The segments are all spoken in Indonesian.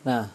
Nah,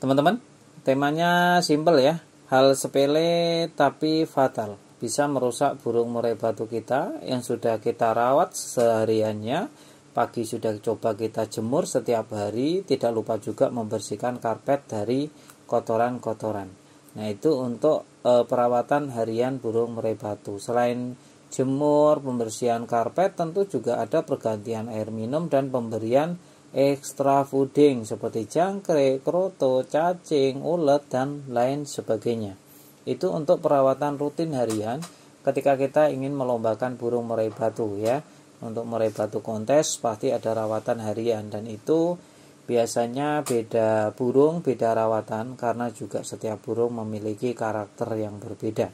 teman-teman, temanya simpel ya. Hal sepele tapi fatal, bisa merusak burung murai batu kita yang sudah kita rawat sehariannya. Pagi sudah coba kita jemur setiap hari, tidak lupa juga membersihkan karpet dari kotoran-kotoran. Nah, itu untuk perawatan harian burung murai batu. Selain jemur, pembersihan karpet, tentu juga ada pergantian air minum dan pemberian extra fooding seperti jangkrik, kroto, cacing, ulet, dan lain sebagainya. Itu untuk perawatan rutin harian ketika kita ingin melombakan burung murai batu ya. Untuk murai batu kontes pasti ada rawatan harian, dan itu biasanya beda burung, beda rawatan karena juga setiap burung memiliki karakter yang berbeda.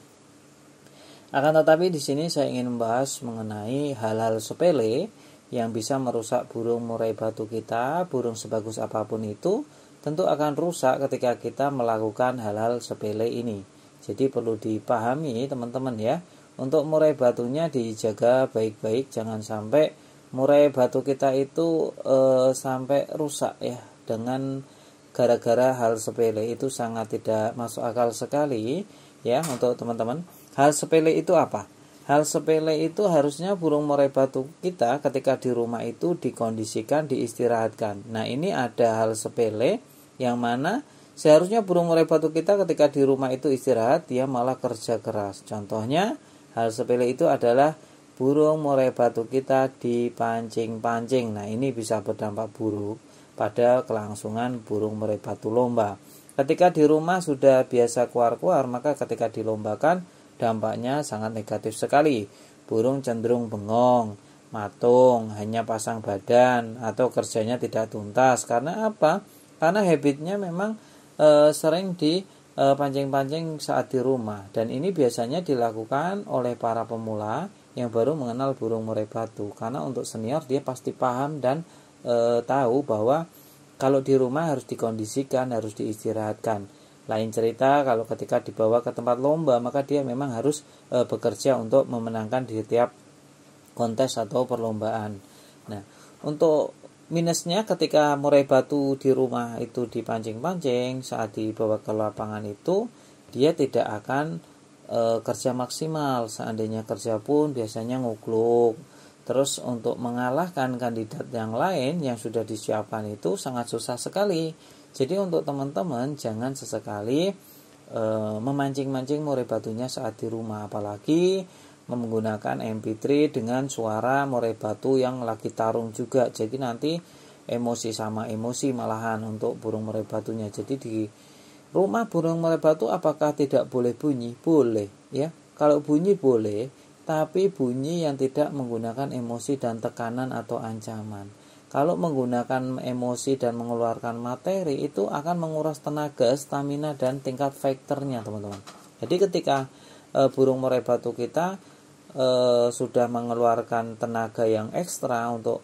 Akan tetapi di sini saya ingin membahas mengenai hal-hal sepele yang bisa merusak burung murai batu kita. Burung sebagus apapun itu tentu akan rusak ketika kita melakukan hal-hal sepele ini. Jadi perlu dipahami teman-teman ya. Untuk murai batunya dijaga baik-baik, jangan sampai murai batu kita itu sampai rusak ya dengan gara-gara hal sepele. Itu sangat tidak masuk akal sekali ya untuk teman-teman. Hal sepele itu apa? Hal sepele itu harusnya burung murai batu kita ketika di rumah itu dikondisikan, diistirahatkan. Nah, ini ada hal sepele yang mana seharusnya burung murai batu kita ketika di rumah itu istirahat, dia malah kerja keras. Contohnya, hal sepele itu adalah burung murai batu kita dipancing-pancing. Nah, ini bisa berdampak buruk pada kelangsungan burung murai batu lomba. Ketika di rumah sudah biasa keluar-keluar, maka ketika dilombakan dampaknya sangat negatif sekali. Burung cenderung bengong, matung, hanya pasang badan, atau kerjanya tidak tuntas. Karena apa? Karena habitnya memang sering dipancing-pancing saat di rumah. Dan ini biasanya dilakukan oleh para pemula yang baru mengenal burung murai batu. Karena untuk senior dia pasti paham dan tahu bahwa kalau di rumah harus dikondisikan, harus diistirahatkan. Lain cerita kalau ketika dibawa ke tempat lomba, maka dia memang harus bekerja untuk memenangkan di setiap kontes atau perlombaan. Nah, untuk minusnya ketika murai batu di rumah itu dipancing-pancing, saat dibawa ke lapangan itu dia tidak akan kerja maksimal. Seandainya kerja pun biasanya ngugluk. Terus untuk mengalahkan kandidat yang lain yang sudah disiapkan itu sangat susah sekali. Jadi untuk teman-teman jangan sesekali memancing-mancing murai batunya saat di rumah, apalagi menggunakan MP3 dengan suara murai batu yang lagi tarung juga. Jadi nanti emosi sama emosi malahan untuk burung murai batunya. Jadi di rumah burung murai batu apakah tidak boleh bunyi? Boleh ya. Kalau bunyi boleh, tapi bunyi yang tidak menggunakan emosi dan tekanan atau ancaman. Kalau menggunakan emosi dan mengeluarkan materi itu akan menguras tenaga, stamina, dan tingkat fighternya teman-teman. Jadi ketika burung murai batu kita sudah mengeluarkan tenaga yang ekstra untuk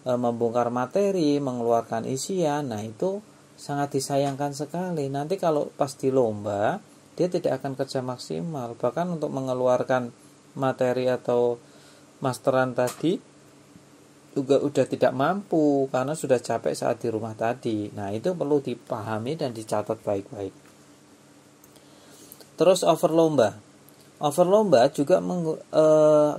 membongkar materi, mengeluarkan isian, nah itu sangat disayangkan sekali. Nanti kalau pas di lomba dia tidak akan kerja maksimal, bahkan untuk mengeluarkan materi atau masteran tadi juga udah tidak mampu karena sudah capek saat di rumah tadi. Nah, itu perlu dipahami dan dicatat baik-baik. Terus over lomba juga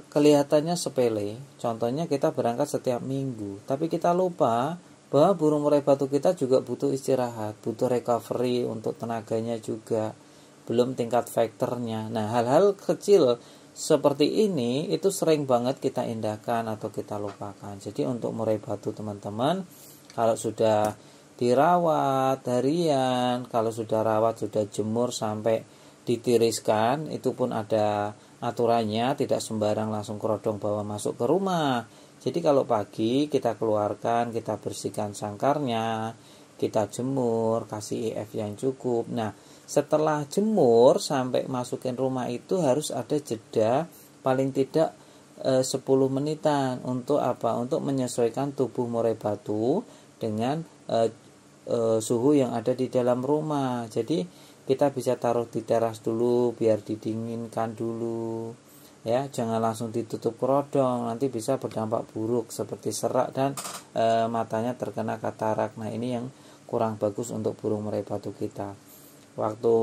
kelihatannya sepele. Contohnya kita berangkat setiap minggu, tapi kita lupa bahwa burung murai batu kita juga butuh istirahat, butuh recovery untuk tenaganya juga, belum tingkat fighternya. Nah, hal-hal kecil seperti ini itu sering banget kita indahkan atau kita lupakan. Jadi untuk murai batu teman-teman, kalau sudah dirawat harian, kalau sudah rawat, sudah jemur sampai ditiriskan, itu pun ada aturannya, tidak sembarang langsung kerodong bawa masuk ke rumah. Jadi kalau pagi kita keluarkan, kita bersihkan sangkarnya, kita jemur, kasih EF yang cukup. Nah, setelah jemur sampai masukin rumah itu harus ada jeda paling tidak 10 menitan untuk apa? Untuk menyesuaikan tubuh murai batu dengan suhu yang ada di dalam rumah. Jadi kita bisa taruh di teras dulu biar didinginkan dulu. ya, jangan langsung ditutup kerodong, nanti bisa berdampak buruk seperti serak dan matanya terkena katarak. Nah, ini yang kurang bagus untuk burung murai batu kita. Waktu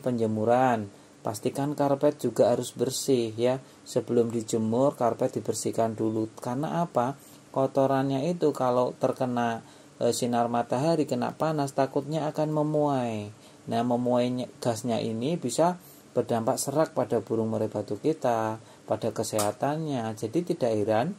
penjemuran, pastikan karpet juga harus bersih ya. Sebelum dijemur, karpet dibersihkan dulu. Karena apa? Kotorannya itu kalau terkena sinar matahari, kena panas, takutnya akan memuai. Nah, memuai gasnya ini bisa berdampak serak pada burung murai batu kita, pada kesehatannya. Jadi tidak heran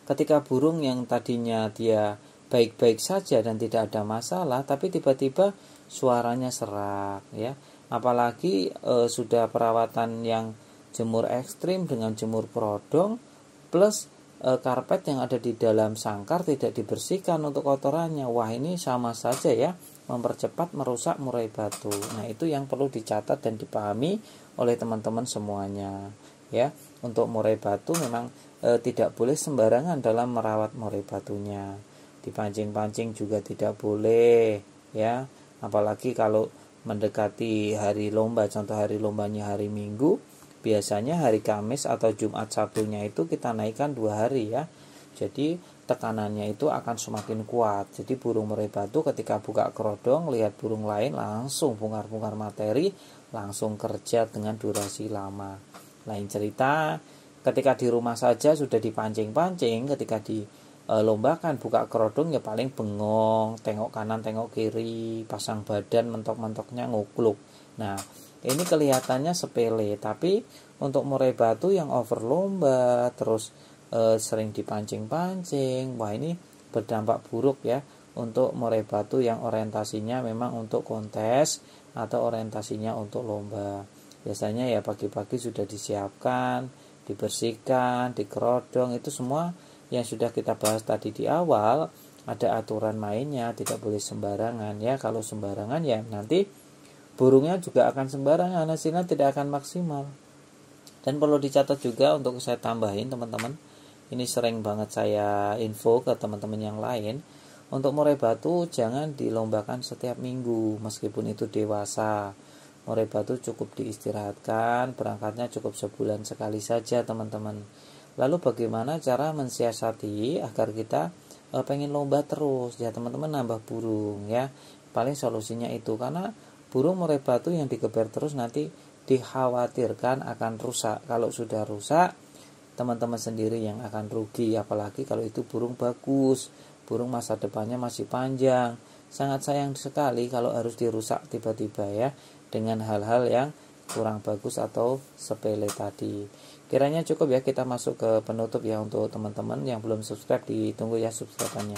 ketika burung yang tadinya dia baik-baik saja dan tidak ada masalah, tapi tiba-tiba suaranya serak ya. Apalagi sudah perawatan yang jemur ekstrim dengan jemur kerodong plus karpet yang ada di dalam sangkar tidak dibersihkan untuk kotorannya. Wah, ini sama saja ya, mempercepat merusak murai batu. Nah, itu yang perlu dicatat dan dipahami oleh teman-teman semuanya ya. Untuk murai batu memang tidak boleh sembarangan dalam merawat murai batunya. Dipancing-pancing juga tidak boleh ya. Apalagi kalau mendekati hari lomba, contoh hari lombanya hari Minggu, biasanya hari Kamis atau Jumat Sabtunya itu kita naikkan 2 hari ya. Jadi tekanannya itu akan semakin kuat. Jadi burung murai batu ketika buka kerodong lihat burung lain langsung bongkar-bongkar materi, langsung kerja dengan durasi lama. Lain cerita ketika di rumah saja sudah dipancing-pancing, ketika dilombakan buka kerodong ya paling bengong, tengok kanan tengok kiri, pasang badan, mentok-mentoknya ngukluk. Nah, ini kelihatannya sepele, tapi untuk murai batu yang over lomba terus sering dipancing-pancing, wah ini berdampak buruk ya untuk murai batu yang orientasinya memang untuk kontes atau orientasinya untuk lomba. Biasanya ya pagi-pagi sudah disiapkan, dibersihkan, dikerodong, itu semua yang sudah kita bahas tadi di awal. Ada aturan mainnya, tidak boleh sembarangan ya. Kalau sembarangan ya nanti burungnya juga akan sembarangan, hasilnya tidak akan maksimal. Dan perlu dicatat juga untuk saya tambahin teman-teman, ini sering banget saya info ke teman-teman yang lain, untuk murai batu jangan dilombakan setiap minggu meskipun itu dewasa. Murai batu cukup diistirahatkan, berangkatnya cukup sebulan sekali saja teman-teman. Lalu bagaimana cara mensiasati agar kita pengen lomba terus ya teman-teman, nambah burung ya. Paling solusinya itu, karena burung murai batu yang digeber terus nanti dikhawatirkan akan rusak. Kalau sudah rusak, teman-teman sendiri yang akan rugi, apalagi kalau itu burung bagus, burung masa depannya masih panjang. Sangat sayang sekali kalau harus dirusak tiba-tiba ya, dengan hal-hal yang kurang bagus atau sepele tadi. Kiranya cukup ya, kita masuk ke penutup ya. Untuk teman-teman yang belum subscribe, ditunggu ya subscribe-nya.